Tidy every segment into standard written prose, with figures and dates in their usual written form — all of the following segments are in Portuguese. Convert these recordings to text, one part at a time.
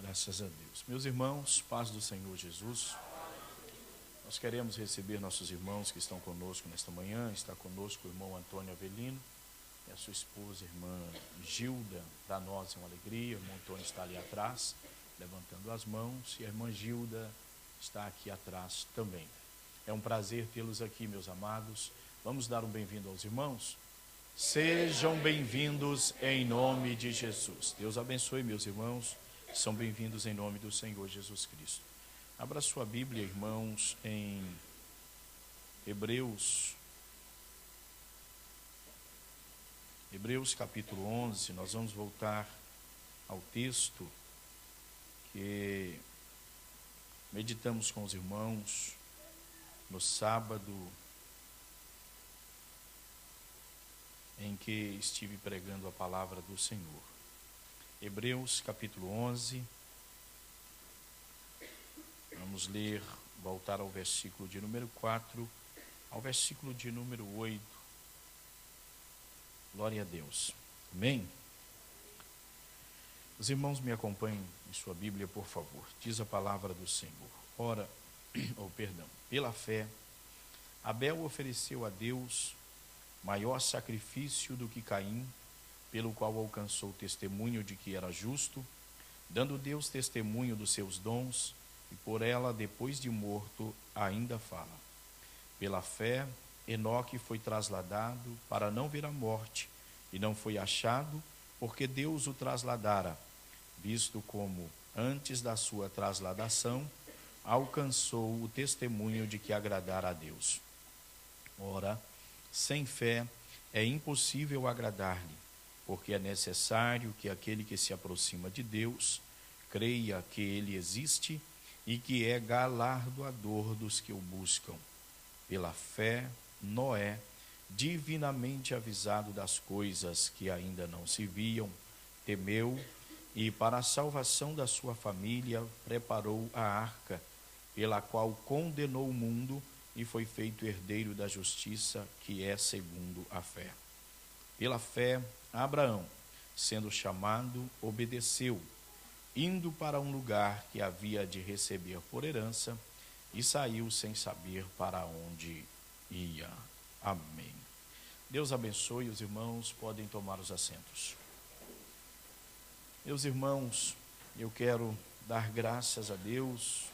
Graças a Deus. Meus irmãos, paz do Senhor Jesus. Nós queremos receber nossos irmãos que estão conosco nesta manhã. Está conosco o irmão Antônio Avelino e a sua esposa, a irmã Gilda. Dá nós uma alegria. O irmão Antônio está ali atrás, levantando as mãos, e a irmã Gilda está aqui atrás também. É um prazer tê-los aqui, meus amados. Vamos dar um bem-vindo aos irmãos? Sejam bem-vindos em nome de Jesus. Deus abençoe, meus irmãos. São bem-vindos em nome do Senhor Jesus Cristo. Abra sua Bíblia, irmãos, em Hebreus capítulo 11. Nós vamos voltar ao texto que meditamos com os irmãos no sábado em que estive pregando a palavra do Senhor. Hebreus capítulo 11, vamos ler, voltar ao versículo de número 4, ao versículo de número 8. Glória a Deus. Amém? Os irmãos me acompanhem em sua Bíblia, por favor. Diz a palavra do Senhor. Ora, pela fé, Abel ofereceu a Deus maior sacrifício do que Caim, pelo qual alcançou testemunho de que era justo, dando Deus testemunho dos seus dons, e por ela, depois de morto, ainda fala. Pela fé, Enoque foi trasladado para não ver a morte, e não foi achado, porque Deus o trasladara, visto como, antes da sua trasladação, alcançou o testemunho de que agradara a Deus. Ora, sem fé é impossível agradar-lhe, porque é necessário que aquele que se aproxima de Deus creia que ele existe e que é galardoador dos que o buscam. Pela fé, Noé, divinamente avisado das coisas que ainda não se viam, temeu e, para a salvação da sua família, preparou a arca, pela qual condenou o mundo e foi feito herdeiro da justiça, que é segundo a fé. Pela fé, Abraão, sendo chamado, obedeceu, indo para um lugar que havia de receber por herança, e saiu sem saber para onde ia. Amém. Deus abençoe, os irmãos podem tomar os assentos. Meus irmãos, eu quero dar graças a Deus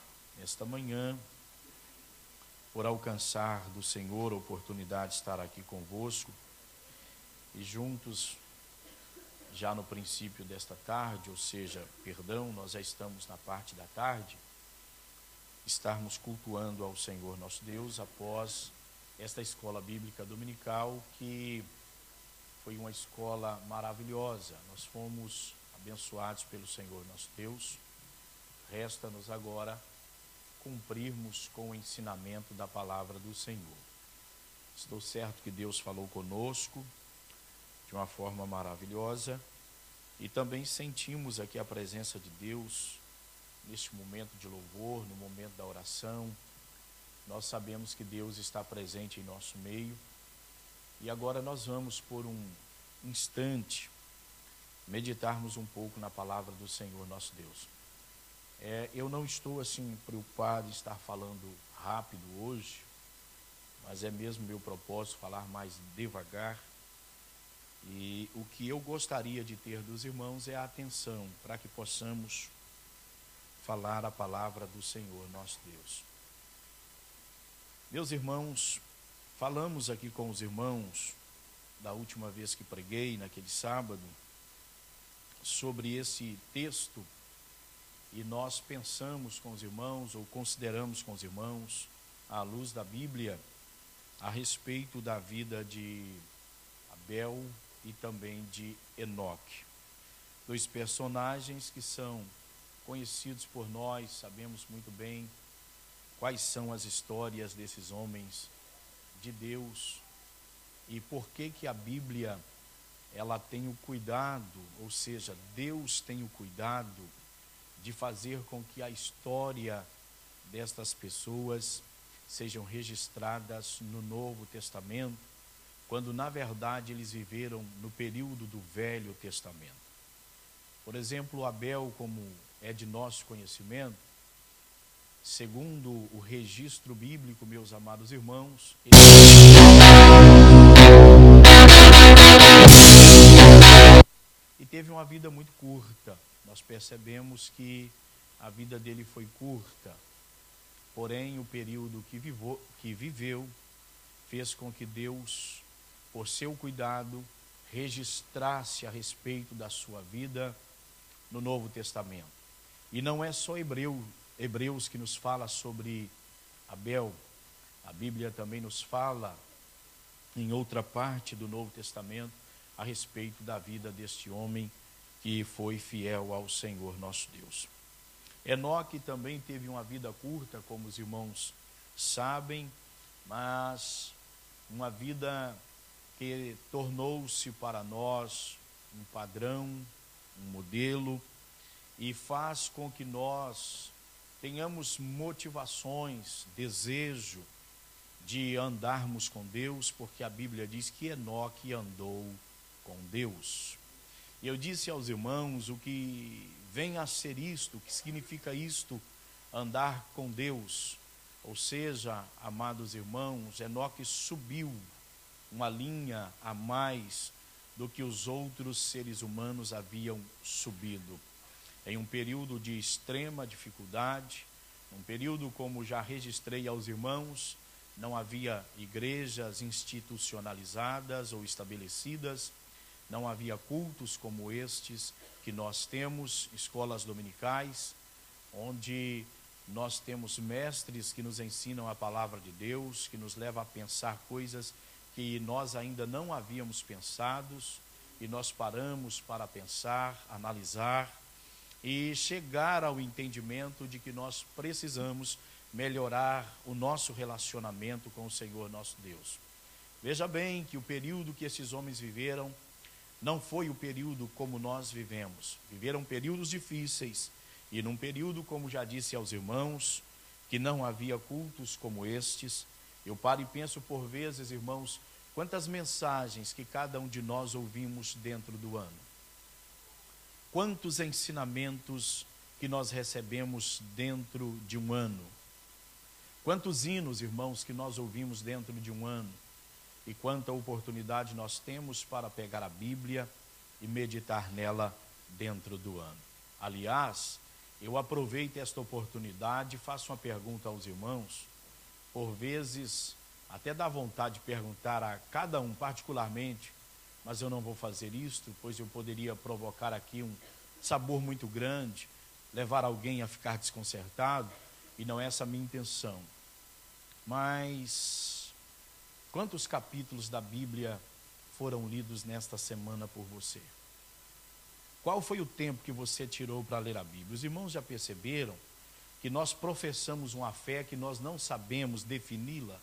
esta manhã por alcançar do Senhor a oportunidade de estar aqui convosco e juntos, já no princípio desta tarde, ou seja, nós já estamos na parte da tarde, estarmos cultuando ao Senhor nosso Deus após esta escola bíblica dominical, que foi uma escola maravilhosa. Nós fomos abençoados pelo Senhor nosso Deus. Resta-nos agora cumprirmos com o ensinamento da palavra do Senhor. Estou certo que Deus falou conosco de uma forma maravilhosa e também sentimos aqui a presença de Deus neste momento de louvor, no momento da oração. Nós sabemos que Deus está presente em nosso meio e agora nós vamos por um instante meditarmos um pouco na palavra do Senhor nosso Deus. Eu não estou assim preocupado em estar falando rápido hoje, mas é mesmo meu propósito falar mais devagar. E o que eu gostaria de ter dos irmãos é a atenção para que possamos falar a palavra do Senhor nosso Deus. Meus irmãos, falamos aqui com os irmãos da última vez que preguei, naquele sábado, sobre esse texto, e nós pensamos com os irmãos, ou consideramos com os irmãos, à luz da Bíblia, a respeito da vida de Abel e também de Enoque. Dois personagens que são conhecidos por nós, sabemos muito bem quais são as histórias desses homens de Deus e por que a Bíblia ela tem o cuidado, ou seja, Deus tem o cuidado de fazer com que a história destas pessoas sejam registradas no Novo Testamento, quando na verdade eles viveram no período do Velho Testamento. Por exemplo, Abel, como é de nosso conhecimento, segundo o registro bíblico, meus amados irmãos, e teve uma vida muito curta. Nós percebemos que a vida dele foi curta, porém o período que viveu fez com que Deus, por seu cuidado, registrasse a respeito da sua vida no Novo Testamento. E não é só Hebreus que nos fala sobre Abel. A Bíblia também nos fala, em outra parte do Novo Testamento, a respeito da vida deste homem que foi fiel ao Senhor nosso Deus. Enoque também teve uma vida curta, como os irmãos sabem, mas uma vida que tornou-se para nós um padrão, um modelo, e faz com que nós tenhamos motivações, desejo de andarmos com Deus, porque a Bíblia diz que Enoque andou com Deus. E eu disse aos irmãos o que vem a ser isto, o que significa isto, andar com Deus. Ou seja, amados irmãos, Enoque subiu uma linha a mais do que os outros seres humanos haviam subido. Em um período de extrema dificuldade, um período, como já registrei aos irmãos, não havia igrejas institucionalizadas ou estabelecidas, não havia cultos como estes que nós temos, escolas dominicais, onde nós temos mestres que nos ensinam a palavra de Deus, que nos levam a pensar coisas que nós ainda não havíamos pensado, e nós paramos para pensar, analisar e chegar ao entendimento de que nós precisamos melhorar o nosso relacionamento com o Senhor nosso Deus. Veja bem que o período que esses homens viveram não foi o período como nós vivemos. Viveram períodos difíceis, e num período, como já disse aos irmãos, que não havia cultos como estes. Eu paro e penso por vezes, irmãos, quantas mensagens que cada um de nós ouvimos dentro do ano. Quantos ensinamentos que nós recebemos dentro de um ano. Quantos hinos, irmãos, que nós ouvimos dentro de um ano. E quanta oportunidade nós temos para pegar a Bíblia e meditar nela dentro do ano. Aliás, eu aproveito esta oportunidade e faço uma pergunta aos irmãos. Por vezes, até dá vontade de perguntar a cada um particularmente, mas eu não vou fazer isto, pois eu poderia provocar aqui um sabor muito grande, levar alguém a ficar desconcertado, e não é essa a minha intenção. Mas quantos capítulos da Bíblia foram lidos nesta semana por você? Qual foi o tempo que você tirou para ler a Bíblia? Os irmãos já perceberam que nós professamos uma fé que nós não sabemos defini-la?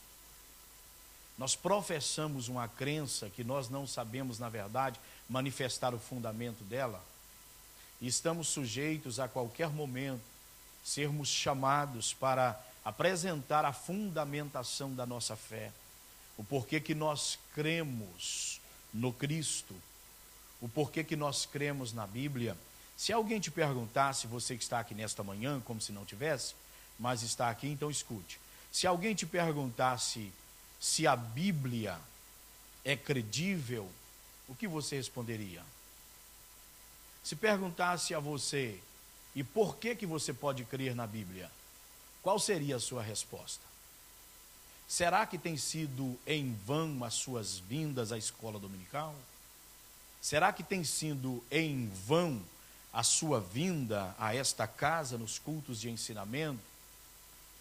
Nós professamos uma crença que nós não sabemos, na verdade, manifestar o fundamento dela? E estamos sujeitos a qualquer momento sermos chamados para apresentar a fundamentação da nossa fé. O porquê que nós cremos no Cristo, o porquê que nós cremos na Bíblia. Se alguém te perguntasse, você que está aqui nesta manhã, como se não tivesse, mas está aqui, então escute. Se alguém te perguntasse se a Bíblia é credível, o que você responderia? Se perguntasse a você, e por que você pode crer na Bíblia? Qual seria a sua resposta? Será que tem sido em vão as suas vindas à escola dominical? Será que tem sido em vão a sua vinda a esta casa nos cultos de ensinamento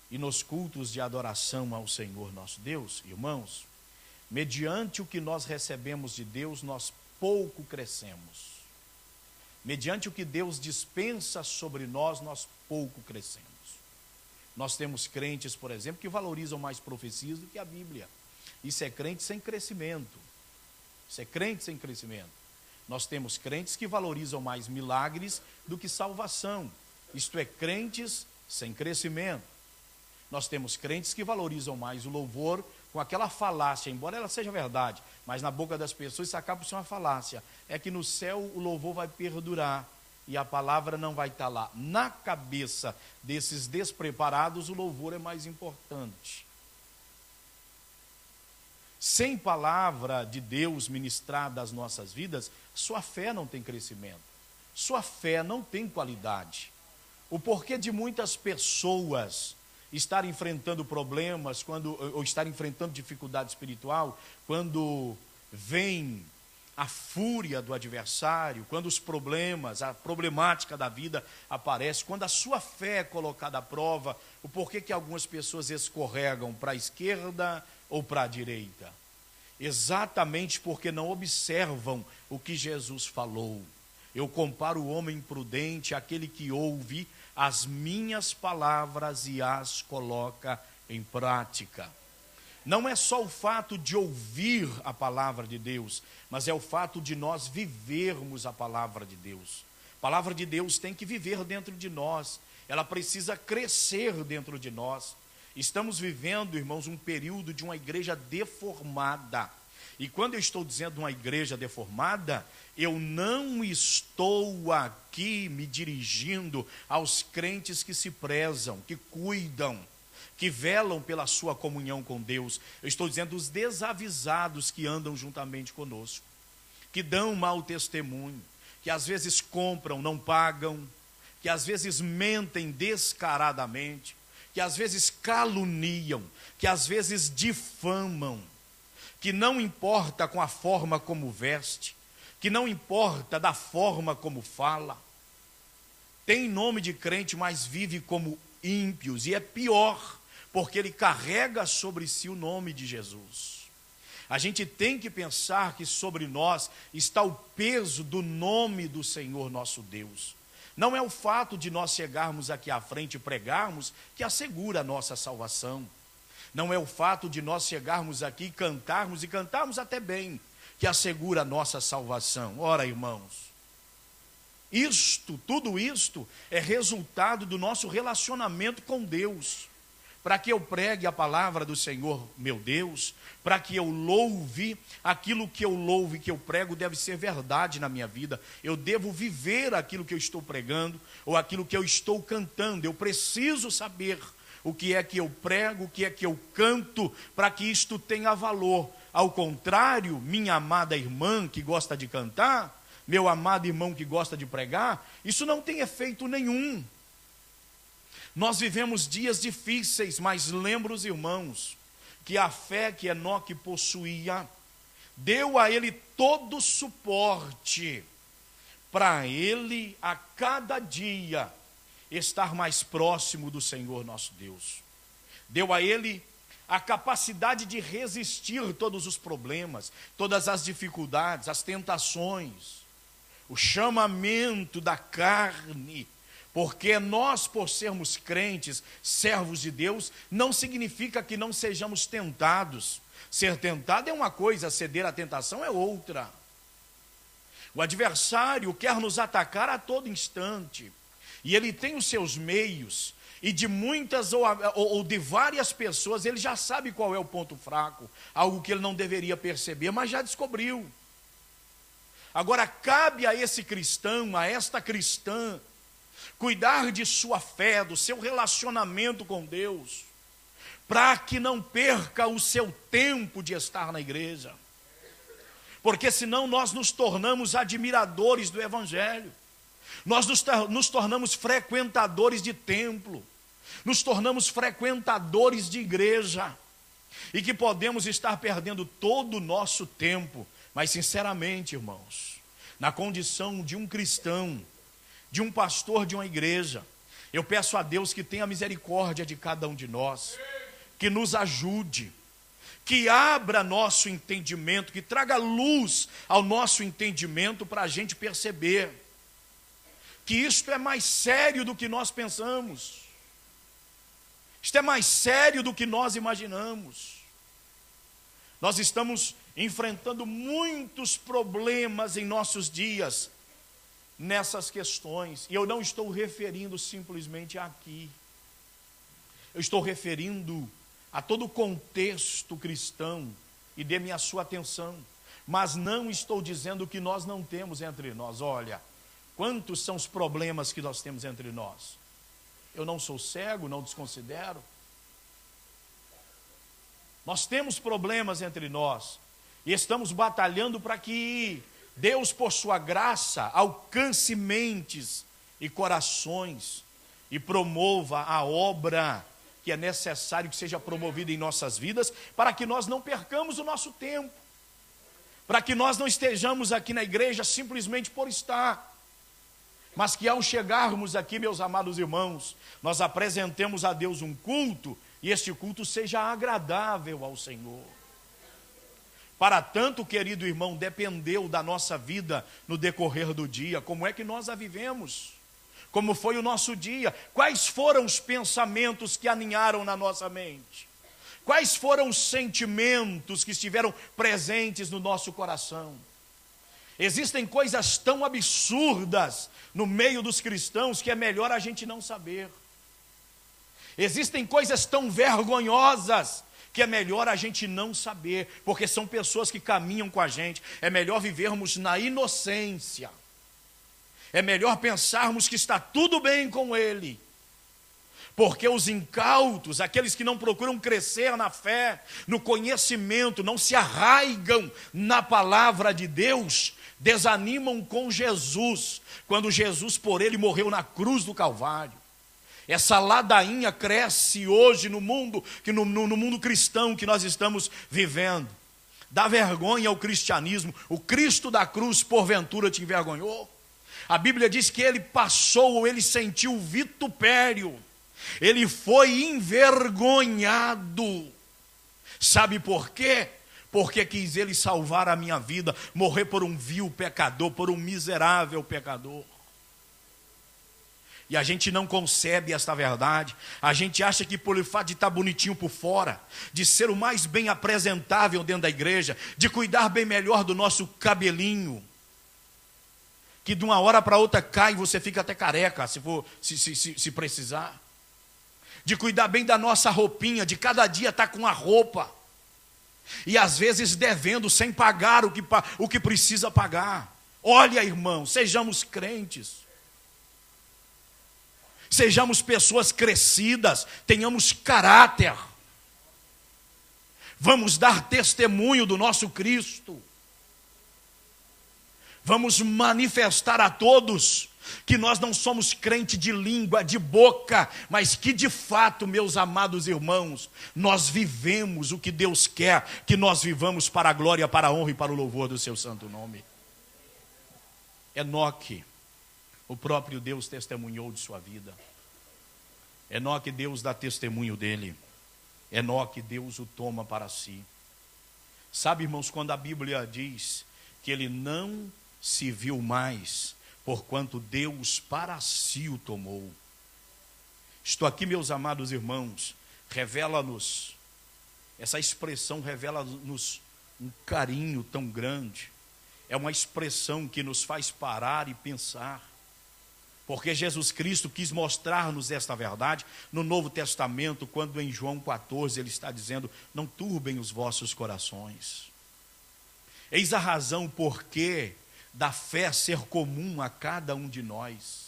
e nos cultos de adoração ao Senhor nosso Deus? Irmãos, mediante o que nós recebemos de Deus, nós pouco crescemos. Mediante o que Deus dispensa sobre nós, nós pouco crescemos. Nós temos crentes, por exemplo, que valorizam mais profecias do que a Bíblia. Isso é crente sem crescimento. Isso é crente sem crescimento. Nós temos crentes que valorizam mais milagres do que salvação. Isto é, crentes sem crescimento. Nós temos crentes que valorizam mais o louvor com aquela falácia, embora ela seja verdade, mas na boca das pessoas isso acaba por ser uma falácia. É que no céu o louvor vai perdurar. e a palavra não vai estar lá. Na cabeça desses despreparados, o louvor é mais importante. Sem palavra de Deus ministrada às nossas vidas, sua fé não tem crescimento, sua fé não tem qualidade. O porquê de muitas pessoas estar enfrentando problemas, ou estar enfrentando dificuldade espiritual, quando vem a fúria do adversário, quando os problemas, a problemática da vida aparece, quando a sua fé é colocada à prova, o porquê que algumas pessoas escorregam para a esquerda ou para a direita? Exatamente porque não observam o que Jesus falou. Eu comparo o homem prudente àquele que ouve as minhas palavras e as coloca em prática. Não é só o fato de ouvir a palavra de Deus, mas é o fato de nós vivermos a palavra de Deus. A palavra de Deus tem que viver dentro de nós, ela precisa crescer dentro de nós. Estamos vivendo, irmãos, um período de uma igreja deformada. E quando eu estou dizendo uma igreja deformada, eu não estou aqui me dirigindo aos crentes que se prezam, que cuidam, que velam pela sua comunhão com Deus. Eu estou dizendo os desavisados que andam juntamente conosco, que dão mau testemunho, que às vezes compram, não pagam, que às vezes mentem descaradamente, que às vezes caluniam, que às vezes difamam, que não importa com a forma como veste, que não importa da forma como fala, tem nome de crente, mas vive como ímpios, e é pior, porque ele carrega sobre si o nome de Jesus. A gente tem que pensar que sobre nós está o peso do nome do Senhor nosso Deus. Não é o fato de nós chegarmos aqui à frente e pregarmos que assegura a nossa salvação. Não é o fato de nós chegarmos aqui e cantarmos até bem, que assegura a nossa salvação. Ora, irmãos, tudo isto é resultado do nosso relacionamento com Deus. Para que eu pregue a palavra do Senhor, meu Deus, para que eu louve, aquilo que eu louvo e que eu prego deve ser verdade na minha vida. Eu devo viver aquilo que eu estou pregando, ou aquilo que eu estou cantando. Eu preciso saber o que é que eu prego, o que é que eu canto, para que isto tenha valor. Ao contrário, minha amada irmã que gosta de cantar, meu amado irmão que gosta de pregar, isso não tem efeito nenhum. Nós vivemos dias difíceis, mas lembro os irmãos que a fé que Enoque possuía deu a ele todo o suporte para ele a cada dia estar mais próximo do Senhor nosso Deus. Deu a ele a capacidade de resistir todos os problemas, todas as dificuldades, as tentações, o chamamento da carne. Porque nós, por sermos crentes, servos de Deus, não significa que não sejamos tentados. Ser tentado é uma coisa, ceder à tentação é outra. O adversário quer nos atacar a todo instante, e ele tem os seus meios, e de muitas ou de várias pessoas, ele já sabe qual é o ponto fraco, algo que ele não deveria perceber, mas já descobriu. Agora, cabe a esse cristão, a esta cristã, cuidar de sua fé, do seu relacionamento com Deus, para que não perca o seu tempo de estar na igreja. Porque senão nós nos tornamos admiradores do Evangelho, nós nos tornamos frequentadores de templo, nos tornamos frequentadores de igreja, e que podemos estar perdendo todo o nosso tempo. Mas sinceramente, irmãos, na condição de um cristão, de um pastor de uma igreja, eu peço a Deus que tenha misericórdia de cada um de nós, que nos ajude, que abra nosso entendimento, que traga luz ao nosso entendimento para a gente perceber que isto é mais sério do que nós pensamos, isto é mais sério do que nós imaginamos. Nós estamos enfrentando muitos problemas em nossos dias, nessas questões, e eu não estou referindo simplesmente aqui, eu estou referindo a todo o contexto cristão, e dê-me a sua atenção, mas não estou dizendo que nós não temos entre nós. Olha, Quantos são os problemas que nós temos entre nós? Eu não sou cego, não desconsidero. Nós temos problemas entre nós e estamos batalhando para que Deus, por sua graça, alcance mentes e corações e promova a obra que é necessário que seja promovida em nossas vidas, para que nós não percamos o nosso tempo, para que nós não estejamos aqui na igreja simplesmente por estar, mas que ao chegarmos aqui, meus amados irmãos, nós apresentemos a Deus um culto, e este culto seja agradável ao Senhor. Para tanto, querido irmão, dependeu da nossa vida no decorrer do dia, como é que nós a vivemos, como foi o nosso dia, quais foram os pensamentos que aninharam na nossa mente, quais foram os sentimentos que estiveram presentes no nosso coração. Existem coisas tão absurdas no meio dos cristãos que é melhor a gente não saber. Existem coisas tão vergonhosas que é melhor a gente não saber, porque são pessoas que caminham com a gente. É melhor vivermos na inocência. É melhor pensarmos que está tudo bem com ele. Porque os incautos, aqueles que não procuram crescer na fé, no conhecimento, não se arraigam na palavra de Deus, desanimam com Jesus, quando Jesus por ele morreu na cruz do Calvário. Essa ladainha cresce hoje no mundo, no mundo cristão que nós estamos vivendo. Dá vergonha ao cristianismo. O Cristo da cruz, porventura, te envergonhou? A Bíblia diz que ele passou, ou ele sentiu vitupério. Ele foi envergonhado. Sabe por quê? Porque quis ele salvar a minha vida, morrer por um vil pecador, por um miserável pecador. E a gente não concebe esta verdade. A gente acha que por fato de estar bonitinho por fora, de ser o mais bem apresentável dentro da igreja, de cuidar bem melhor do nosso cabelinho, que de uma hora para outra cai e você fica até careca, se precisar. De cuidar bem da nossa roupinha, de cada dia estar com a roupa. E às vezes devendo, sem pagar o que precisa pagar. Olha, irmão, sejamos crentes. Sejamos pessoas crescidas, tenhamos caráter. Vamos dar testemunho do nosso Cristo. Vamos manifestar a todos que nós não somos crente de língua, de boca, mas que de fato, meus amados irmãos, nós vivemos o que Deus quer que nós vivamos para a glória, para a honra e para o louvor do seu santo nome. Enoque, o próprio Deus testemunhou de sua vida. Enoque, Deus dá testemunho dele. Enoque, Deus o toma para si. Sabe, irmãos, quando a Bíblia diz que ele não se viu mais, porquanto Deus para si o tomou. Isto aqui, meus amados irmãos, revela-nos, essa expressão revela-nos um carinho tão grande. É uma expressão que nos faz parar e pensar. Porque Jesus Cristo quis mostrar-nos esta verdade no Novo Testamento, quando em João 14 ele está dizendo: não turbem os vossos corações. Eis a razão porque da fé ser comum a cada um de nós.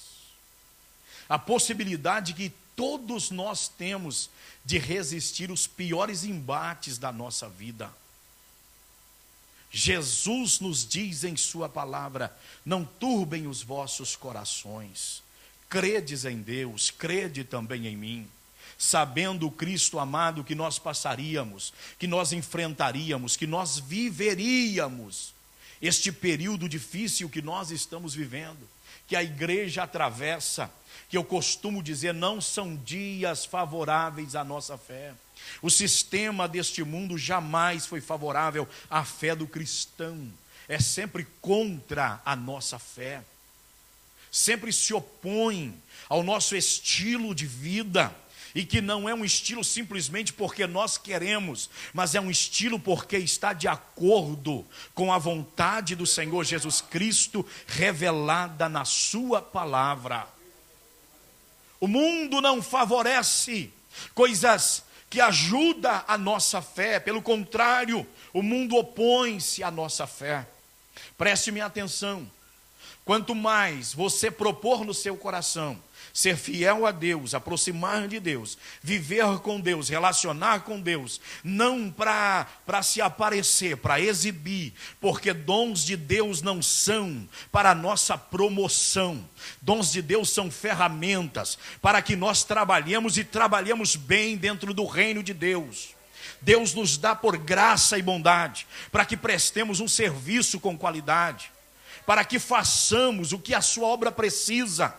A possibilidade que todos nós temos de resistir os piores embates da nossa vida. Jesus nos diz em sua palavra: não turbem os vossos corações. Credes em Deus, crede também em mim. Sabendo o Cristo amado que nós passaríamos, que nós enfrentaríamos, que nós viveríamos este período difícil que nós estamos vivendo, que a igreja atravessa, que eu costumo dizer, não são dias favoráveis à nossa fé. O sistema deste mundo jamais foi favorável à fé do cristão. É sempre contra a nossa fé. Sempre se opõe ao nosso estilo de vida. E que não é um estilo simplesmente porque nós queremos, mas é um estilo porque está de acordo com a vontade do Senhor Jesus Cristo revelada na sua palavra. O mundo não favorece coisas que ajudam a nossa fé, pelo contrário, o mundo opõe-se à nossa fé. Preste-me atenção. Quanto mais você propor no seu coração ser fiel a Deus, aproximar de Deus, viver com Deus, relacionar com Deus, não para se aparecer, para exibir, porque dons de Deus não são para a nossa promoção. Dons de Deus são ferramentas para que nós trabalhemos e trabalhemos bem dentro do reino de Deus. Deus nos dá por graça e bondade, para que prestemos um serviço com qualidade, para que façamos o que a sua obra precisa.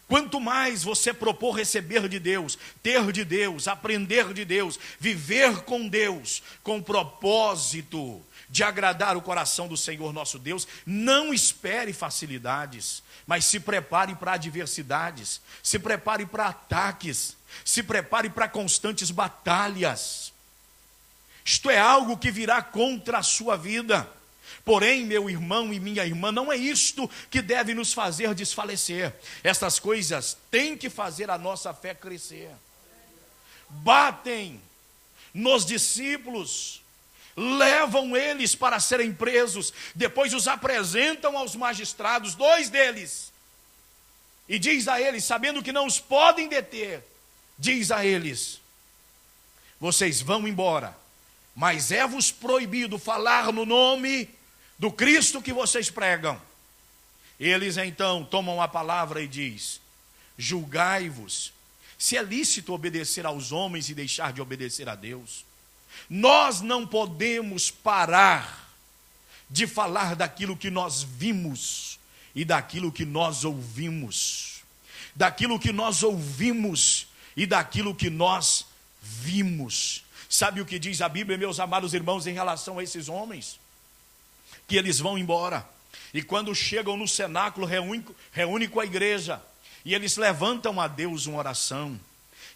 Quanto mais você propor receber de Deus, ter de Deus, aprender de Deus, viver com Deus, com o propósito de agradar o coração do Senhor nosso Deus, não espere facilidades, mas se prepare para adversidades, se prepare para ataques, se prepare para constantes batalhas. Isto é algo que virá contra a sua vida. Porém, meu irmão e minha irmã, não é isto que deve nos fazer desfalecer. Essas coisas têm que fazer a nossa fé crescer. Batem nos discípulos, levam eles para serem presos, depois os apresentam aos magistrados, 2 deles, e diz a eles, sabendo que não os podem deter, diz a eles: vocês vão embora, mas é-vos proibido falar no nome do Cristo que vocês pregam. Eles então tomam a palavra e diz: julgai-vos se é lícito obedecer aos homens e deixar de obedecer a Deus. Nós não podemos parar de falar daquilo que nós vimos e daquilo que nós ouvimos. Daquilo que nós ouvimos e daquilo que nós vimos. Sabe o que diz a Bíblia, meus amados irmãos, em relação a esses homens? Que eles vão embora, e quando chegam no cenáculo, reúne com a igreja, e eles levantam a Deus uma oração,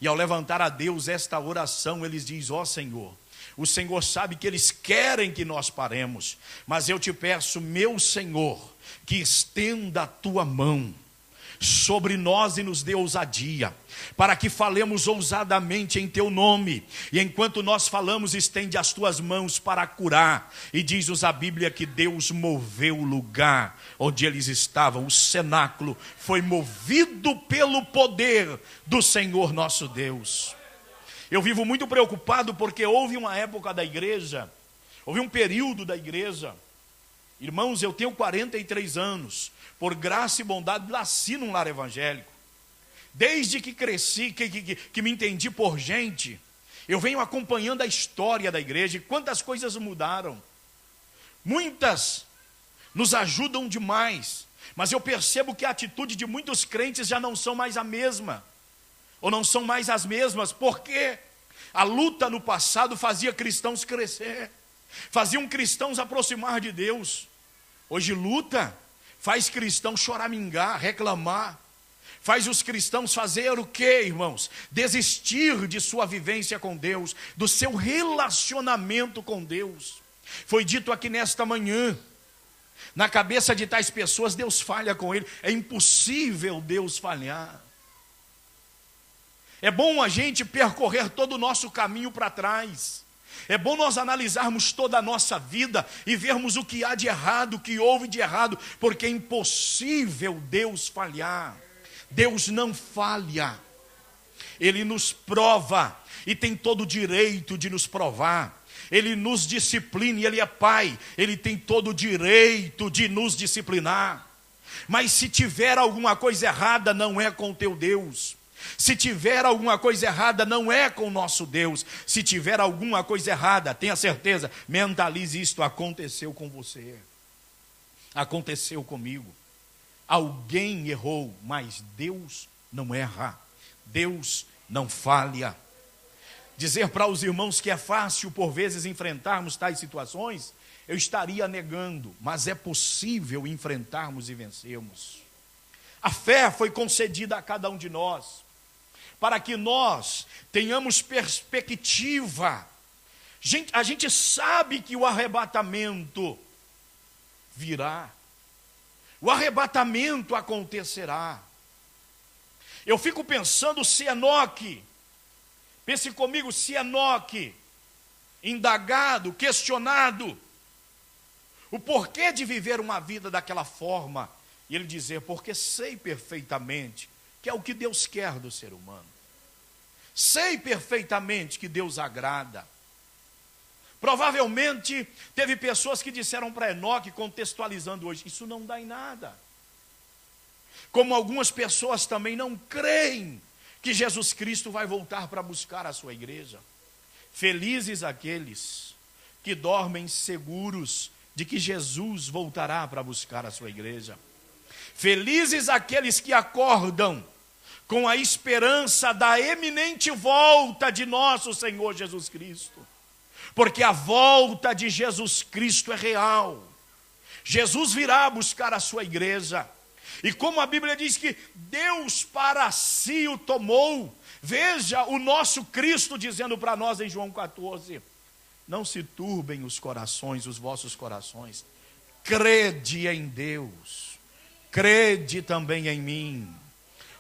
e ao levantar a Deus esta oração, eles dizem: ó Senhor, o Senhor sabe que eles querem que nós paremos, mas eu te peço, meu Senhor, que estenda a tua mão sobre nós e nos dê ousadia, para que falemos ousadamente em teu nome, e enquanto nós falamos, estende as tuas mãos para curar. E diz-nos a Bíblia que Deus moveu o lugar onde eles estavam, o cenáculo foi movido pelo poder do Senhor nosso Deus. Eu vivo muito preocupado porque houve uma época da igreja, houve um período da igreja. Irmãos, eu tenho 43 anos, por graça e bondade, nasci num lar evangélico. Desde que cresci, que me entendi por gente, eu venho acompanhando a história da igreja, e quantas coisas mudaram. Muitas nos ajudam demais, mas eu percebo que a atitude de muitos crentes já não são mais a mesma, ou não são mais as mesmas, porque a luta no passado fazia cristãos crescer, faziam cristãos aproximar de Deus. Hoje luta faz cristão choramingar, reclamar, faz os cristãos fazer o quê, irmãos? Desistir de sua vivência com Deus, do seu relacionamento com Deus. Foi dito aqui nesta manhã, na cabeça de tais pessoas, Deus falha com ele. É impossível Deus falhar. É bom a gente percorrer todo o nosso caminho para trás. É bom nós analisarmos toda a nossa vida e vermos o que há de errado, o que houve de errado, porque é impossível Deus falhar. Deus não falha. Ele nos prova e tem todo o direito de nos provar. Ele nos disciplina e Ele é Pai. Ele tem todo o direito de nos disciplinar. Mas se tiver alguma coisa errada, não é com teu Deus. Se tiver alguma coisa errada, não é com o nosso Deus. Se tiver alguma coisa errada, tenha certeza, mentalize isto: aconteceu com você, aconteceu comigo. Alguém errou, mas Deus não erra, Deus não falha. Dizer para os irmãos que é fácil por vezes enfrentarmos tais situações, eu estaria negando, mas é possível enfrentarmos e vencermos. A fé foi concedida a cada um de nós, para que nós tenhamos perspectiva. A gente sabe que o arrebatamento virá, o arrebatamento acontecerá. Eu fico pensando se Enoque, pense comigo, se Enoque, indagado, questionado, o porquê de viver uma vida daquela forma. E ele dizer, porque sei perfeitamente que é o que Deus quer do ser humano. Sei perfeitamente que Deus agrada. Provavelmente teve pessoas que disseram para Enoque, contextualizando hoje, isso não dá em nada. Como algumas pessoas também não creem que Jesus Cristo vai voltar para buscar a sua igreja. Felizes aqueles que dormem seguros de que Jesus voltará para buscar a sua igreja. Felizes aqueles que acordam com a esperança da eminente volta de nosso Senhor Jesus Cristo. Porque a volta de Jesus Cristo é real. Jesus virá buscar a sua igreja. E como a Bíblia diz que Deus para si o tomou, veja o nosso Cristo dizendo para nós em João 14, não se turbem os corações, os vossos corações, crede em Deus, crede também em mim.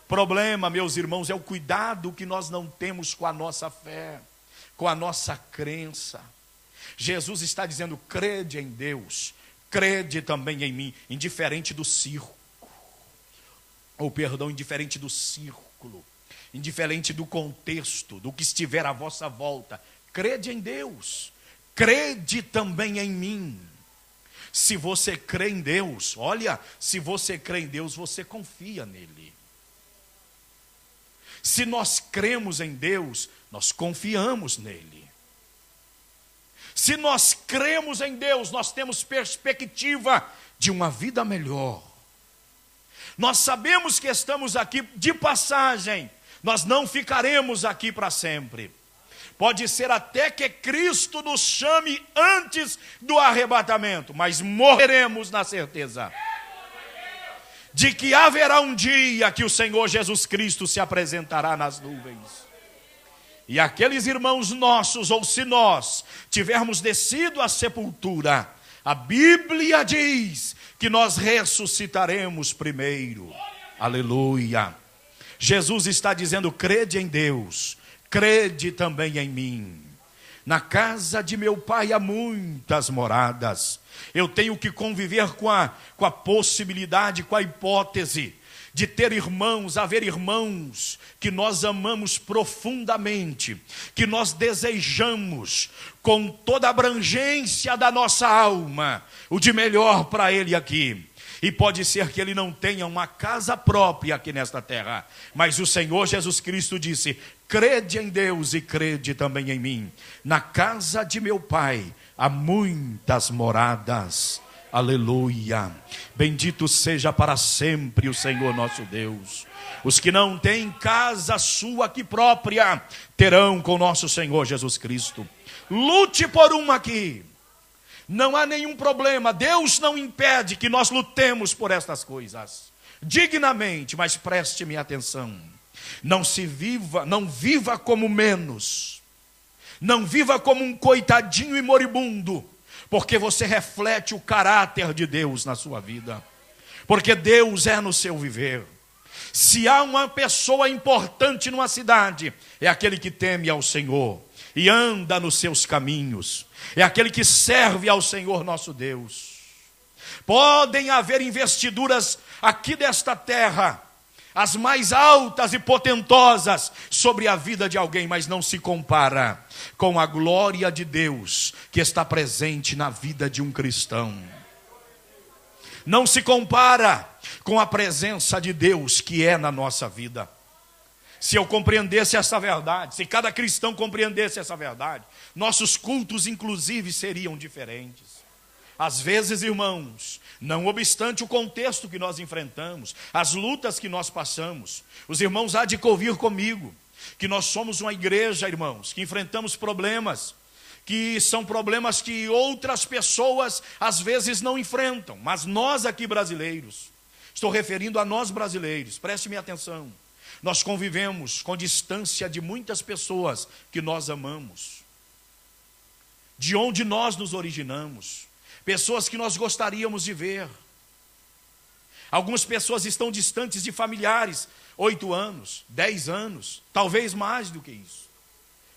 Problema, meus irmãos, é o cuidado que nós não temos com a nossa fé, com a nossa crença. Jesus está dizendo, crede em Deus, crede também em mim, indiferente do circo. Indiferente do círculo, indiferente do contexto, do que estiver à vossa volta, crede em Deus, crede também em mim. Se você crê em Deus, olha, se você crê em Deus, você confia nele. Se nós cremos em Deus, nós confiamos nele. Se nós cremos em Deus, nós temos perspectiva de uma vida melhor. Nós sabemos que estamos aqui de passagem, nós não ficaremos aqui para sempre. Pode ser até que Cristo nos chame antes do arrebatamento, mas morreremos na certeza de que haverá um dia que o Senhor Jesus Cristo se apresentará nas nuvens. E aqueles irmãos nossos, ou se nós tivermos descido à sepultura, a Bíblia diz que nós ressuscitaremos primeiro. Aleluia. Jesus está dizendo, crede em Deus, crede também em mim. Na casa de meu pai há muitas moradas. Eu tenho que conviver com a possibilidade, com a hipótese de ter irmãos, haver irmãos que nós amamos profundamente, que nós desejamos com toda a abrangência da nossa alma, o de melhor para ele aqui. E pode ser que ele não tenha uma casa própria aqui nesta terra, mas o Senhor Jesus Cristo disse, crede em Deus e crede também em mim. Na casa de meu pai há muitas moradas. Aleluia. Bendito seja para sempre o Senhor nosso Deus. Os que não têm casa sua aqui própria, terão com nosso Senhor Jesus Cristo. Lute por uma aqui. Não há nenhum problema. Deus não impede que nós lutemos por estas coisas. Dignamente, mas preste-me atenção. Não viva como menos. Não viva como um coitadinho e moribundo. Porque você reflete o caráter de Deus na sua vida. Porque Deus é no seu viver. Se há uma pessoa importante numa cidade, é aquele que teme ao Senhor e anda nos seus caminhos. É aquele que serve ao Senhor nosso Deus. Podem haver investiduras aqui desta terra, as mais altas e potentosas sobre a vida de alguém, mas não se compara com a glória de Deus que está presente na vida de um cristão. Não se compara com a presença de Deus que é na nossa vida. Se eu compreendesse essa verdade, se cada cristão compreendesse essa verdade, nossos cultos inclusive seriam diferentes. Às vezes, irmãos, não obstante o contexto que nós enfrentamos, as lutas que nós passamos, os irmãos há de convir comigo, que nós somos uma igreja, irmãos, que enfrentamos problemas, que são problemas que outras pessoas às vezes não enfrentam, mas nós aqui brasileiros, estou referindo a nós brasileiros, preste-me atenção, nós convivemos com distância de muitas pessoas que nós amamos, de onde nós nos originamos, pessoas que nós gostaríamos de ver. Algumas pessoas estão distantes de familiares, 8 anos, 10 anos, talvez mais do que isso.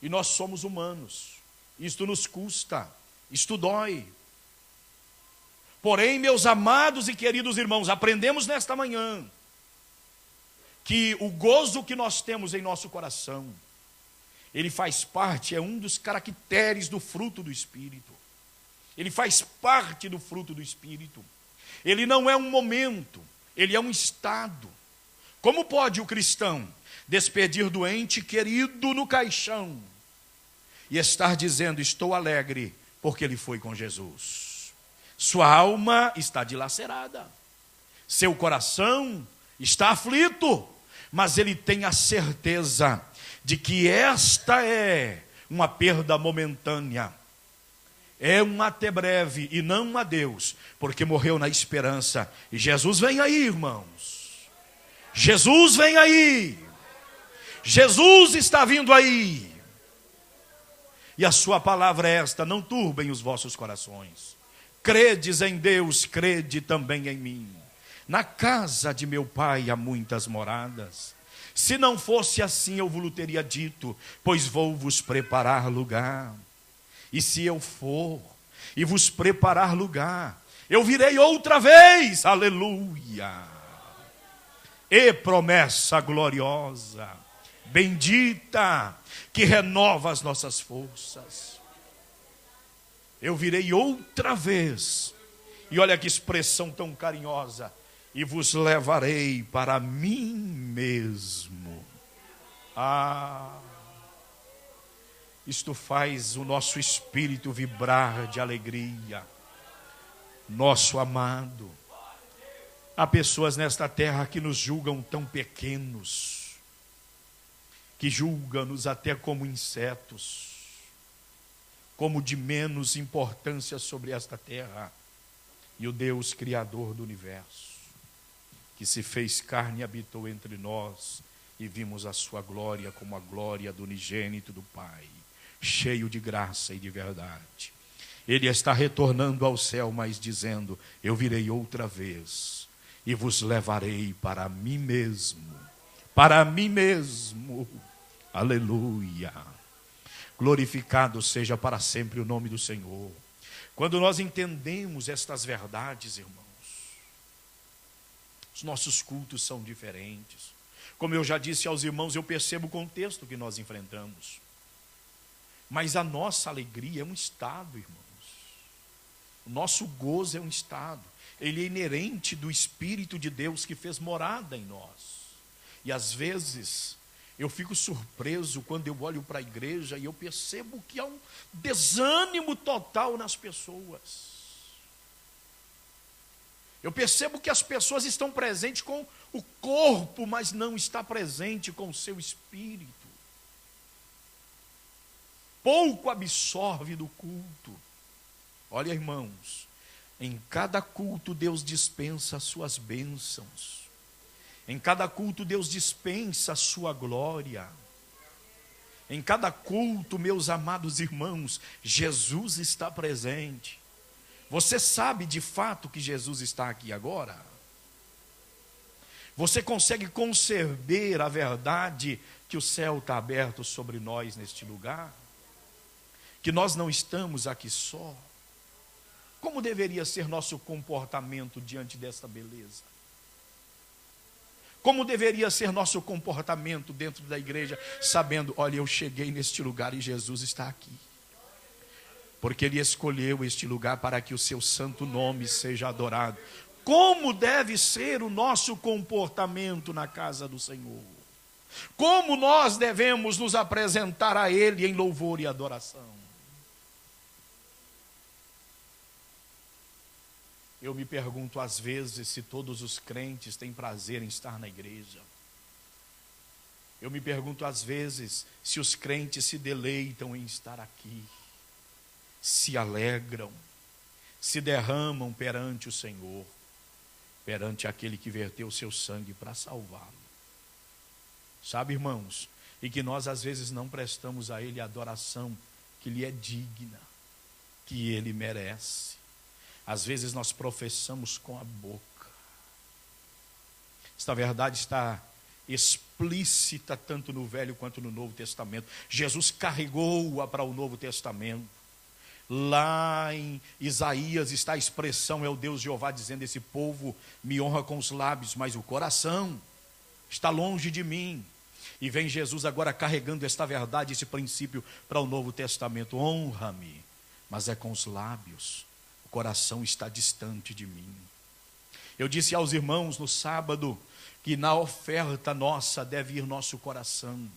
E nós somos humanos, isto nos custa, isto dói. Porém, meus amados e queridos irmãos, aprendemos nesta manhã que o gozo que nós temos em nosso coração, ele faz parte, é um dos caracteres do fruto do Espírito. Ele faz parte do fruto do Espírito. Ele não é um momento, ele é um estado. Como pode o cristão despedir do ente querido no caixão e estar dizendo, estou alegre, porque ele foi com Jesus? Sua alma está dilacerada, seu coração está aflito, mas ele tem a certeza de que esta é uma perda momentânea, é um até breve e não um adeus, porque morreu na esperança. E Jesus vem aí, irmãos. Jesus vem aí. Jesus está vindo aí. E a sua palavra é esta: não turbem os vossos corações. Credes em Deus, crede também em mim. Na casa de meu pai há muitas moradas. Se não fosse assim, eu vos teria dito, pois vou vos preparar lugar. E se eu for e vos preparar lugar, eu virei outra vez, aleluia. E promessa gloriosa, bendita, que renova as nossas forças. Eu virei outra vez, e olha que expressão tão carinhosa, e vos levarei para mim mesmo. Isto faz o nosso espírito vibrar de alegria. Nosso amado, há pessoas nesta terra que nos julgam tão pequenos, que julgam-nos até como insetos, como de menos importância sobre esta terra. E o Deus Criador do universo, que se fez carne e habitou entre nós, e vimos a sua glória como a glória do unigênito do Pai, cheio de graça e de verdade. Ele está retornando ao céu, mas dizendo, eu virei outra vez, e vos levarei para mim mesmo, para mim mesmo. Aleluia. Glorificado seja para sempre o nome do Senhor. Quando nós entendemos estas verdades, irmãos, os nossos cultos são diferentes. Como eu já disse aos irmãos, eu percebo o contexto que nós enfrentamos. Mas a nossa alegria é um estado, irmãos. O nosso gozo é um estado. Ele é inerente do Espírito de Deus que fez morada em nós. E às vezes eu fico surpreso quando eu olho para a igreja e eu percebo que há um desânimo total nas pessoas. Eu percebo que as pessoas estão presentes com o corpo, mas não está presente com o seu espírito. Pouco absorve do culto. Olha, irmãos, em cada culto Deus dispensa as suas bênçãos. Em cada culto Deus dispensa a sua glória. Em cada culto, meus amados irmãos, Jesus está presente. Você sabe de fato que Jesus está aqui agora? Você consegue conceber a verdade que o céu está aberto sobre nós neste lugar? Que nós não estamos aqui só? Como deveria ser nosso comportamento diante desta beleza? Como deveria ser nosso comportamento dentro da igreja, sabendo, olha, eu cheguei neste lugar e Jesus está aqui. Porque Ele escolheu este lugar para que o seu santo nome seja adorado. Como deve ser o nosso comportamento na casa do Senhor? Como nós devemos nos apresentar a Ele em louvor e adoração? Eu me pergunto às vezes se todos os crentes têm prazer em estar na igreja. Eu me pergunto às vezes se os crentes se deleitam em estar aqui, se alegram, se derramam perante o Senhor, perante aquele que verteu o seu sangue para salvá-lo. Sabe, irmãos, e que nós às vezes não prestamos a Ele a adoração que lhe é digna, que Ele merece. Às vezes nós professamos com a boca. Esta verdade está explícita tanto no Velho quanto no Novo Testamento. Jesus carregou-a para o Novo Testamento. Lá em Isaías está a expressão, é o Deus Jeová dizendo: esse povo me honra com os lábios, mas o coração está longe de mim. E vem Jesus agora carregando esta verdade, esse princípio para o Novo Testamento: honra-me, mas é com os lábios, o coração está distante de mim. Eu disse aos irmãos no sábado que na oferta nossa deve ir nosso coração,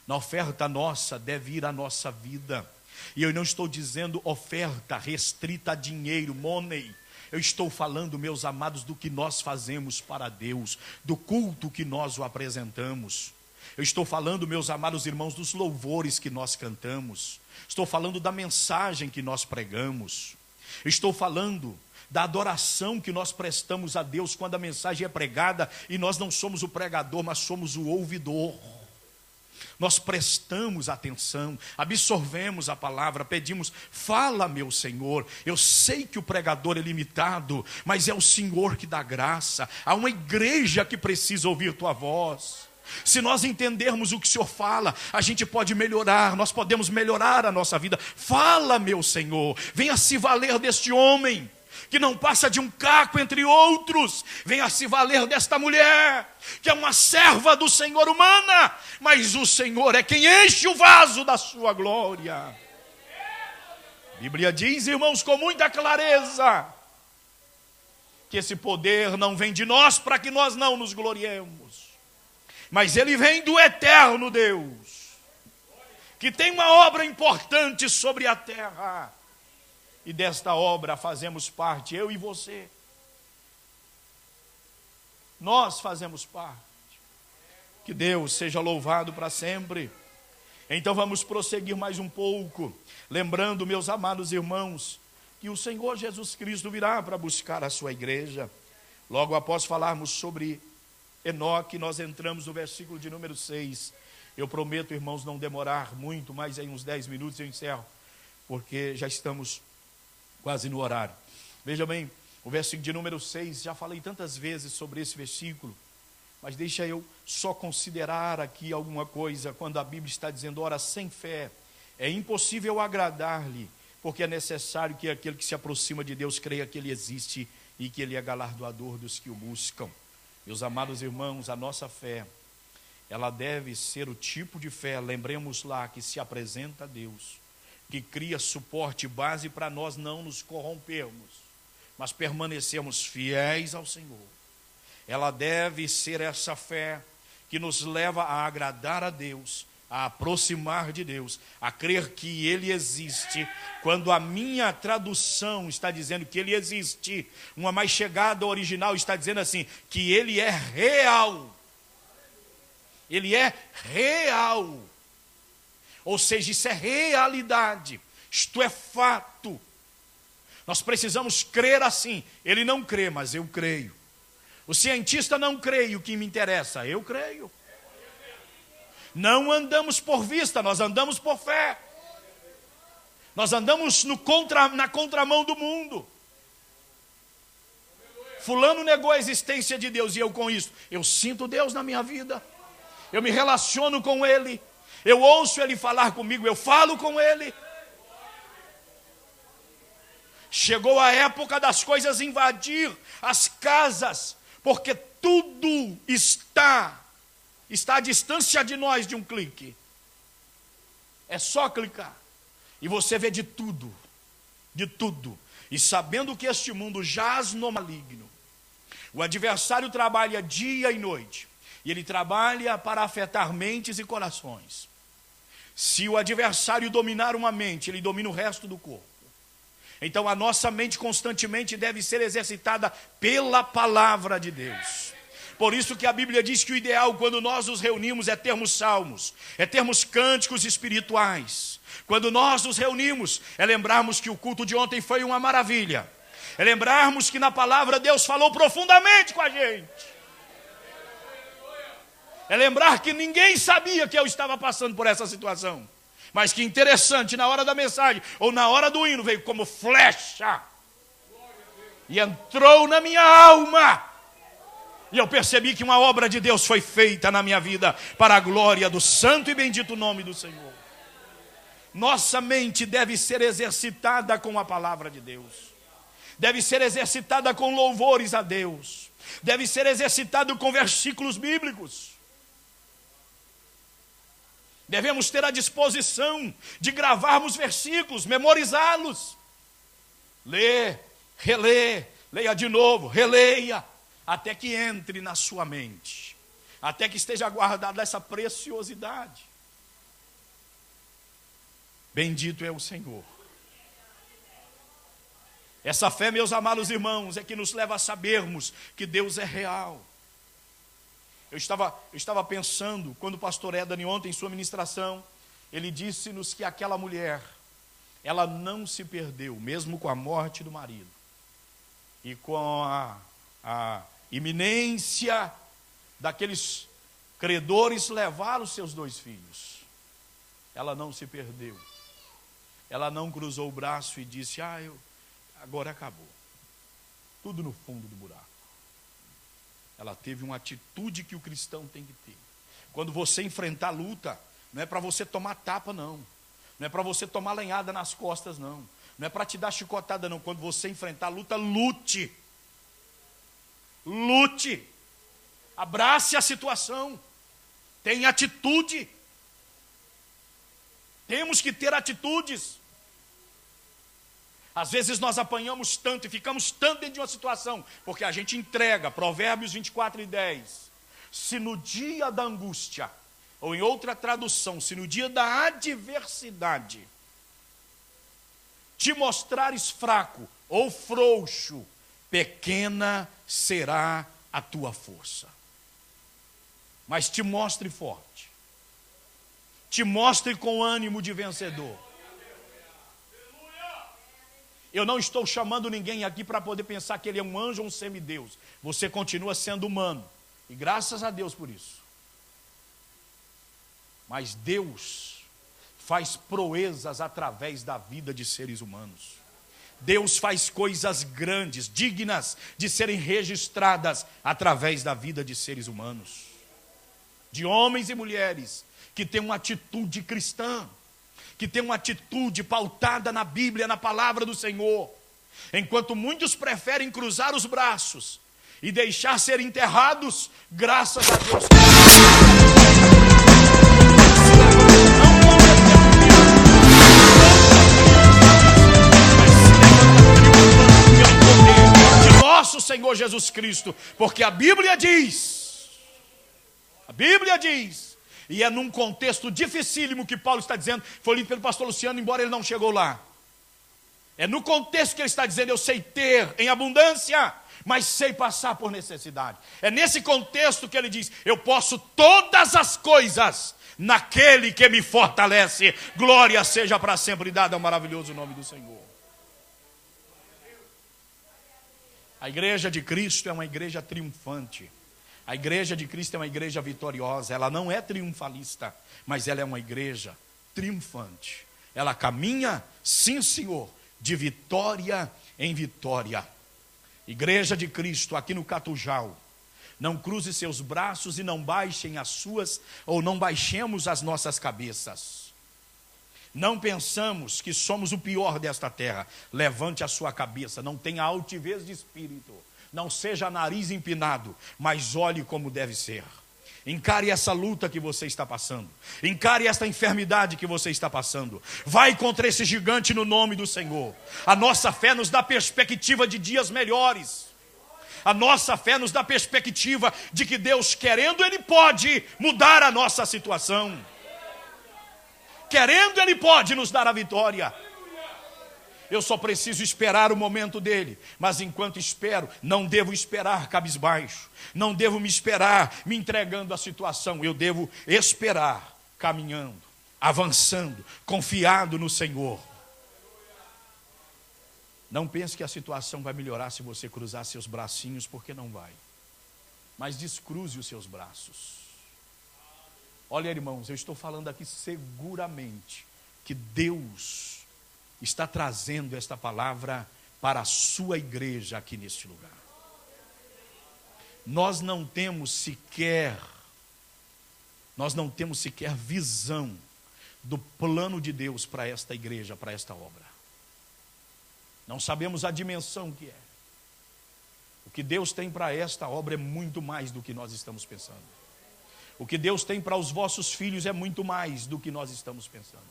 na oferta nossa deve ir a nossa vida. E eu não estou dizendo oferta restrita a dinheiro, money. Eu estou falando, meus amados, do que nós fazemos para Deus, do culto que nós o apresentamos. Eu estou falando, meus amados irmãos, dos louvores que nós cantamos. Estou falando da mensagem que nós pregamos. Eu estou falando da adoração que nós prestamos a Deus quando a mensagem é pregada e nós não somos o pregador, mas somos o ouvidor. Nós prestamos atenção, absorvemos a palavra, pedimos: fala, meu Senhor. Eu sei que o pregador é limitado, mas é o Senhor que dá graça. Há uma igreja que precisa ouvir tua voz. Se nós entendermos o que o Senhor fala, a gente pode melhorar, nós podemos melhorar a nossa vida. Fala, meu Senhor, venha se valer deste homem que não passa de um caco entre outros. Venha se valer desta mulher, que é uma serva do Senhor humana, mas o Senhor é quem enche o vaso da sua glória. A Bíblia diz, irmãos, com muita clareza, que esse poder não vem de nós para que nós não nos gloriemos, mas ele vem do eterno Deus, que tem uma obra importante sobre a terra. E desta obra fazemos parte, eu e você. Nós fazemos parte. Que Deus seja louvado para sempre. Então vamos prosseguir mais um pouco, lembrando, meus amados irmãos, que o Senhor Jesus Cristo virá para buscar a sua igreja. Logo após falarmos sobre Enoque, nós entramos no versículo de número 6. Eu prometo, irmãos, não demorar muito, mas em uns 10 minutos eu encerro, porque já estamos quase no horário. Veja bem, o versículo de número 6, já falei tantas vezes sobre esse versículo, mas deixa eu só considerar aqui alguma coisa, quando a Bíblia está dizendo: ora, sem fé é impossível agradar-lhe, porque é necessário que aquele que se aproxima de Deus creia que Ele existe e que Ele é galardoador dos que o buscam. Meus amados irmãos, a nossa fé, ela deve ser o tipo de fé, lembremos lá, que se apresenta a Deus, que cria suporte e base para nós não nos corrompermos, mas permanecermos fiéis ao Senhor. Ela deve ser essa fé que nos leva a agradar a Deus, a aproximar de Deus, a crer que Ele existe. Quando a minha tradução está dizendo que Ele existe, uma mais chegada ao original está dizendo assim, que Ele é real. Ele é real. Ou seja, isso é realidade, isto é fato. Nós precisamos crer assim. Ele não crê, mas eu creio. O cientista não crê, o que me interessa, eu creio. Não andamos por vista, nós andamos por fé. Nós andamos na contramão do mundo. Fulano negou a existência de Deus e eu com isso, eu sinto Deus na minha vida. Eu me relaciono com Ele. Eu ouço Ele falar comigo, eu falo com Ele. Chegou a época das coisas invadir as casas, porque tudo está à distância de nós de um clique. É só clicar e você vê de tudo. E sabendo que este mundo jaz no maligno, o adversário trabalha dia e noite, e ele trabalha para afetar mentes e corações. Se o adversário dominar uma mente, ele domina o resto do corpo. Então a nossa mente constantemente deve ser exercitada pela palavra de Deus. Por isso que a Bíblia diz que o ideal quando nós nos reunimos é termos salmos, é termos cânticos espirituais. Quando nós nos reunimos, é lembrarmos que o culto de ontem foi uma maravilha. É lembrarmos que na palavra Deus falou profundamente com a gente. É lembrar que ninguém sabia que eu estava passando por essa situação. Mas que interessante, na hora da mensagem, ou na hora do hino, veio como flecha. E entrou na minha alma. E eu percebi que uma obra de Deus foi feita na minha vida, para a glória do santo e bendito nome do Senhor. Nossa mente deve ser exercitada com a palavra de Deus. Deve ser exercitada com louvores a Deus. Deve ser exercitado com versículos bíblicos. Devemos ter a disposição de gravarmos versículos, memorizá-los. Lê, relê, leia de novo, releia, até que entre na sua mente, até que esteja guardada essa preciosidade. Bendito é o Senhor. Essa fé, meus amados irmãos, é que nos leva a sabermos que Deus é real. Eu estava pensando, quando o pastor Edani ontem, em sua ministração, ele disse-nos que aquela mulher, ela não se perdeu, mesmo com a morte do marido. E com a iminência daqueles credores levar os seus 2 filhos. Ela não se perdeu. Ela não cruzou o braço e disse, agora acabou. Tudo no fundo do buraco. Ela teve uma atitude que o cristão tem que ter. Quando você enfrentar a luta, não é para você tomar tapa, não. Não é para você tomar lenhada nas costas, não. Não é para te dar chicotada, não. Quando você enfrentar a luta, lute. Lute. Abrace a situação. Tenha atitude. Temos que ter atitudes. Às vezes nós apanhamos tanto e ficamos tanto dentro de uma situação, porque a gente entrega. Provérbios 24:10. Se no dia da angústia, ou em outra tradução, se no dia da adversidade, te mostrares fraco ou frouxo, pequena será a tua força. Mas te mostre forte. Te mostre com ânimo de vencedor. Eu não estou chamando ninguém aqui para poder pensar que ele é um anjo ou um semideus. Você continua sendo humano. E graças a Deus por isso. Mas Deus faz proezas através da vida de seres humanos. Deus faz coisas grandes, dignas de serem registradas através da vida de seres humanos. De homens e mulheres que têm uma atitude cristã, que têm uma atitude pautada na Bíblia, na palavra do Senhor. Enquanto muitos preferem cruzar os braços e deixar ser enterrados, graças a Deus. De nosso Senhor Jesus Cristo, porque a Bíblia diz, e é num contexto dificílimo que Paulo está dizendo, foi lido pelo pastor Luciano, embora ele não chegou lá. É no contexto que ele está dizendo, eu sei ter em abundância, mas sei passar por necessidade. É nesse contexto que ele diz, eu posso todas as coisas naquele que me fortalece. Glória seja para sempre dada ao maravilhoso nome do Senhor. A igreja de Cristo é uma igreja triunfante. A igreja de Cristo é uma igreja vitoriosa. Ela não é triunfalista, mas ela é uma igreja triunfante. Ela caminha, sim Senhor, de vitória em vitória. Igreja de Cristo, aqui no Catujal, não cruze seus braços e não baixem as suas, ou não baixemos as nossas cabeças. Não pensamos que somos o pior desta terra. Levante a sua cabeça, não tenha altivez de espírito. Não seja nariz empinado, mas olhe como deve ser. Encare essa luta que você está passando. Encare esta enfermidade que você está passando. Vai contra esse gigante no nome do Senhor. A nossa fé nos dá perspectiva de dias melhores. A nossa fé nos dá perspectiva de que Deus, querendo, Ele pode mudar a nossa situação. Querendo, Ele pode nos dar a vitória. Eu só preciso esperar o momento dele. Mas enquanto espero, não devo esperar cabisbaixo. Não devo me esperar me entregando à situação. Eu devo esperar caminhando, avançando, confiado no Senhor. Não pense que a situação vai melhorar se você cruzar seus bracinhos, porque não vai. Mas descruze os seus braços. Olha, irmãos, eu estou falando aqui seguramente que Deus está trazendo esta palavra para a sua igreja aqui neste lugar. Nós não temos sequer visão do plano de Deus para esta igreja, para esta obra. Não sabemos a dimensão que é. O que Deus tem para esta obra é muito mais do que nós estamos pensando. O que Deus tem para os vossos filhos é muito mais do que nós estamos pensando.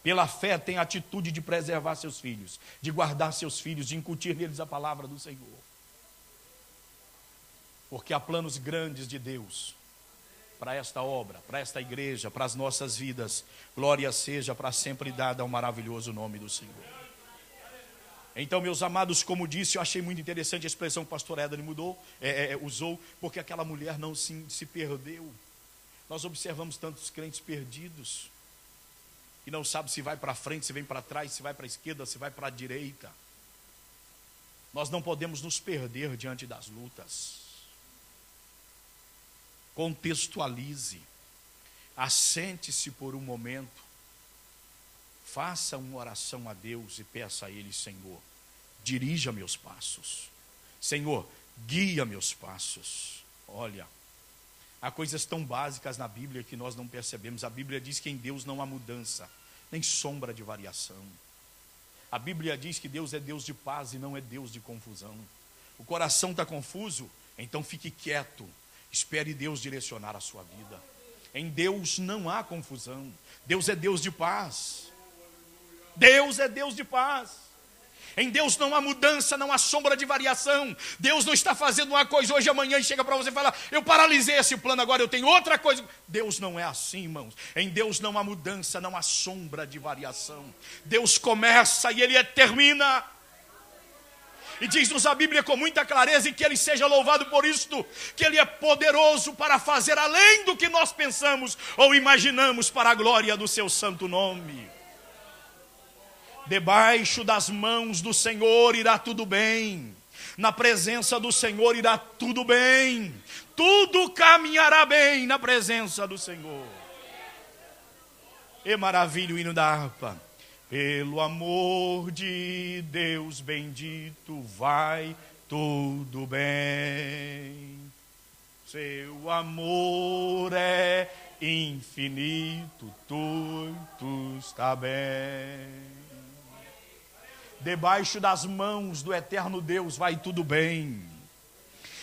Pela fé, tem a atitude de preservar seus filhos, de guardar seus filhos, de incutir neles a palavra do Senhor. Porque há planos grandes de Deus para esta obra, para esta igreja, para as nossas vidas. Glória seja para sempre dada ao maravilhoso nome do Senhor. Então, meus amados, como disse, eu achei muito interessante a expressão que o pastor Éder usou, porque aquela mulher não se perdeu. Nós observamos tantos crentes perdidos, que não sabe se vai para frente, se vem para trás, se vai para a esquerda, se vai para a direita. Nós não podemos nos perder diante das lutas. Contextualize, assente-se por um momento, faça uma oração a Deus e peça a Ele: Senhor, dirija meus passos. Senhor, guia meus passos. Olha, há coisas tão básicas na Bíblia que nós não percebemos. A Bíblia diz que em Deus não há mudança, nem sombra de variação. A Bíblia diz que Deus é Deus de paz e não é Deus de confusão. O coração está confuso? Então fique quieto. Espere Deus direcionar a sua vida. Em Deus não há confusão. Deus é Deus de paz. Deus é Deus de paz. Em Deus não há mudança, não há sombra de variação. Deus não está fazendo uma coisa hoje, amanhã, e chega para você e fala: eu paralisei esse plano, agora eu tenho outra coisa. Deus não é assim, irmãos. Em Deus não há mudança, não há sombra de variação. Deus começa e Ele termina. E diz-nos a Bíblia com muita clareza, e que Ele seja louvado por isto, que Ele é poderoso para fazer além do que nós pensamos ou imaginamos, para a glória do seu santo nome. Debaixo das mãos do Senhor irá tudo bem. Na presença do Senhor irá tudo bem. Tudo caminhará bem na presença do Senhor. E maravilha o hino da harpa. Pelo amor de Deus bendito, vai tudo bem. Seu amor é infinito, tudo está bem. Debaixo das mãos do eterno Deus vai tudo bem.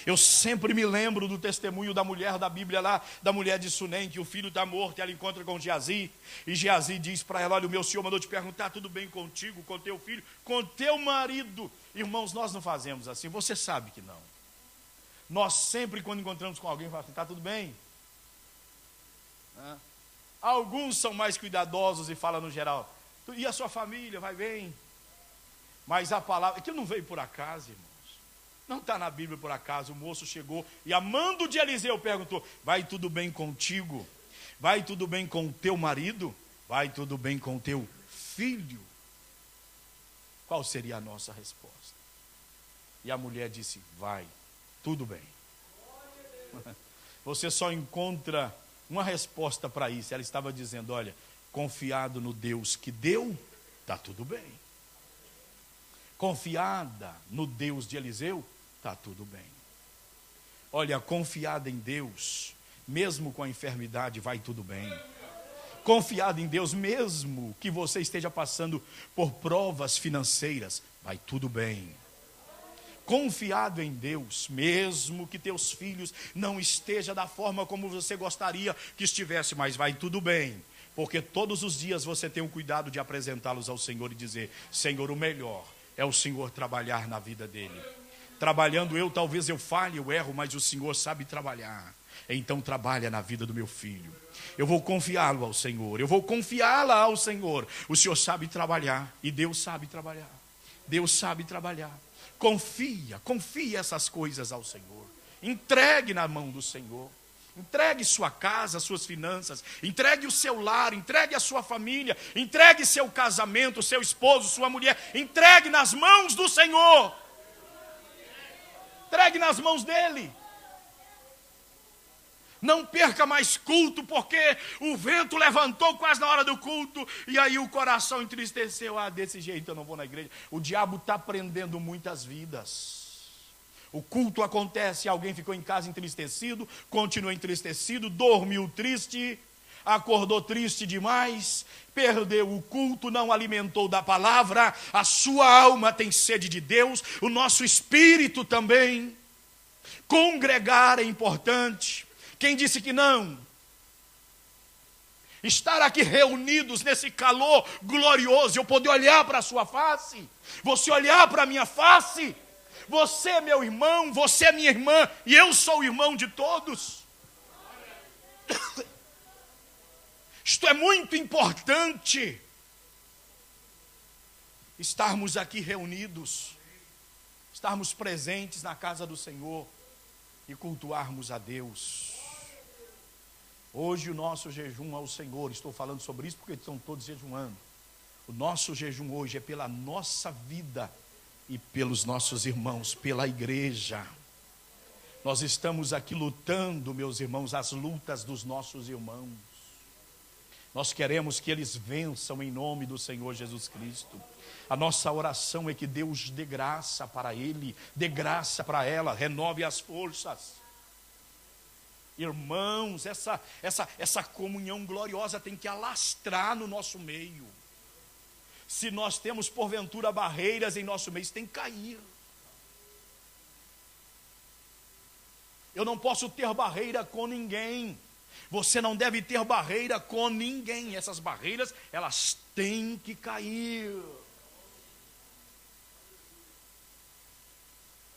Eu sempre me lembro do testemunho da mulher da Bíblia lá, da mulher de Sunem, que o filho está morto, e ela encontra com Geazi, e Geazi diz para ela: olha, o meu senhor mandou te perguntar, tudo bem contigo, com teu filho, com teu marido? Irmãos, nós não fazemos assim, você sabe que não. Nós sempre, quando encontramos com alguém, falamos assim: está tudo bem? Alguns são mais cuidadosos e falam no geral: e a sua família, vai bem? Mas a palavra, aquilo não veio por acaso, irmãos. Não está na Bíblia por acaso. O moço chegou e, amando de Eliseu, perguntou: vai tudo bem contigo? Vai tudo bem com o teu marido? Vai tudo bem com o teu filho? Qual seria a nossa resposta? E a mulher disse: vai, tudo bem. Você só encontra uma resposta para isso. Ela estava dizendo: olha, confiado no Deus que deu, está tudo bem. Confiada no Deus de Eliseu, está tudo bem. Olha, confiada em Deus, mesmo com a enfermidade, vai tudo bem. Confiada em Deus, mesmo que você esteja passando por provas financeiras, vai tudo bem. Confiado em Deus, mesmo que teus filhos não estejam da forma como você gostaria que estivesse, mas vai tudo bem. Porque todos os dias você tem o cuidado de apresentá-los ao Senhor e dizer: Senhor, o melhor é o Senhor trabalhar na vida dele. Trabalhando talvez eu falhe, eu erro, mas o Senhor sabe trabalhar. Então trabalha na vida do meu filho. Eu vou confiá-lo ao Senhor, eu vou confiá-la ao Senhor. O Senhor sabe trabalhar, e Deus sabe trabalhar. Deus sabe trabalhar. Confia essas coisas ao Senhor. Entregue na mão do Senhor. Entregue sua casa, suas finanças, entregue o seu lar, entregue a sua família, entregue seu casamento, seu esposo, sua mulher, entregue nas mãos do Senhor. Entregue nas mãos dele. Não perca mais culto, porque o vento levantou quase na hora do culto, e aí o coração entristeceu. Desse jeito eu não vou na igreja. O diabo está prendendo muitas vidas. O culto acontece, alguém ficou em casa entristecido, continua entristecido, dormiu triste. acordou triste demais, perdeu o culto, não alimentou da palavra, a sua alma tem sede de Deus, o nosso espírito também. Congregar é importante. Quem disse que não? Estar aqui reunidos nesse calor glorioso, eu poder olhar para a sua face, você olhar para a minha face, você é meu irmão, você é minha irmã, e eu sou o irmão de todos. Isto é muito importante, estarmos aqui reunidos, estarmos presentes na casa do Senhor e cultuarmos a Deus. Hoje o nosso jejum ao Senhor, estou falando sobre isso porque estão todos jejuando. O nosso jejum hoje é pela nossa vida e pelos nossos irmãos, pela igreja. Nós estamos aqui lutando, meus irmãos, as lutas dos nossos irmãos. Nós queremos que eles vençam em nome do Senhor Jesus Cristo. A nossa oração é que Deus dê graça para ele, dê graça para ela, renove as forças. Irmãos, essa comunhão gloriosa tem que alastrar no nosso meio. Se nós temos porventura barreiras em nosso meio, isso tem que cair. Eu não posso ter barreira com ninguém. Você não deve ter barreira com ninguém. Essas barreiras, elas têm que cair.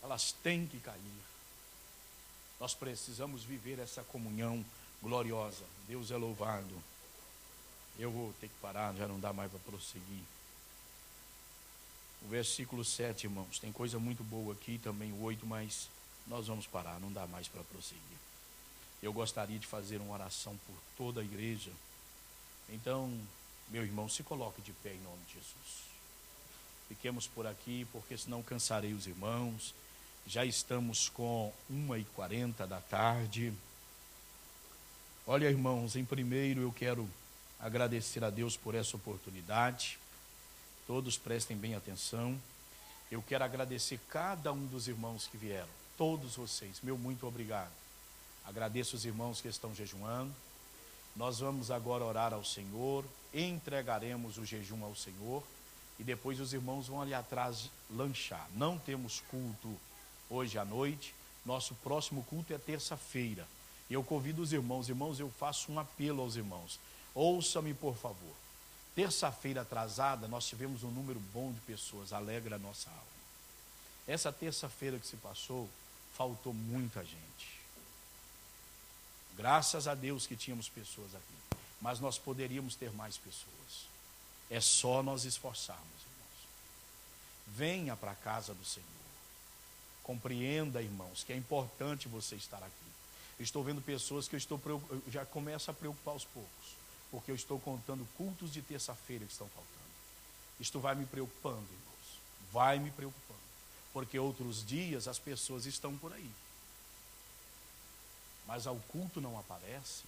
Elas têm que cair. Nós precisamos viver essa comunhão gloriosa. Deus é louvado. Eu vou ter que parar, já não dá mais para prosseguir. O versículo 7, irmãos, tem coisa muito boa aqui, também o 8, mas nós vamos parar, não dá mais para prosseguir. Eu gostaria de fazer uma oração por toda a igreja. Então, meu irmão, se coloque de pé em nome de Jesus. Fiquemos por aqui, porque senão cansarei os irmãos. Já estamos com 1h40 da tarde. Olha, irmãos, em primeiro eu quero agradecer a Deus por essa oportunidade. Todos prestem bem atenção. Eu quero agradecer cada um dos irmãos que vieram. Todos vocês, meu muito obrigado. Agradeço os irmãos que estão jejuando. Nós vamos agora orar ao Senhor, entregaremos o jejum ao Senhor e depois os irmãos vão ali atrás lanchar. Não temos culto hoje à noite, nosso próximo culto é terça-feira. Eu convido os irmãos, eu faço um apelo aos irmãos. Ouça-me, por favor. Terça-feira atrasada, nós tivemos um número bom de pessoas, alegra a nossa alma. Essa terça-feira que se passou, faltou muita gente. Graças a Deus que tínhamos pessoas aqui, mas nós poderíamos ter mais pessoas. É só nós esforçarmos, irmãos. Venha para a casa do Senhor. Compreenda, irmãos, que é importante você estar aqui. Eu estou vendo pessoas que eu já começo a preocupar aos poucos, porque eu estou contando cultos de terça-feira que estão faltando. Isto vai me preocupando, irmãos. Vai me preocupando, porque outros dias as pessoas estão por aí, mas ao culto não aparece.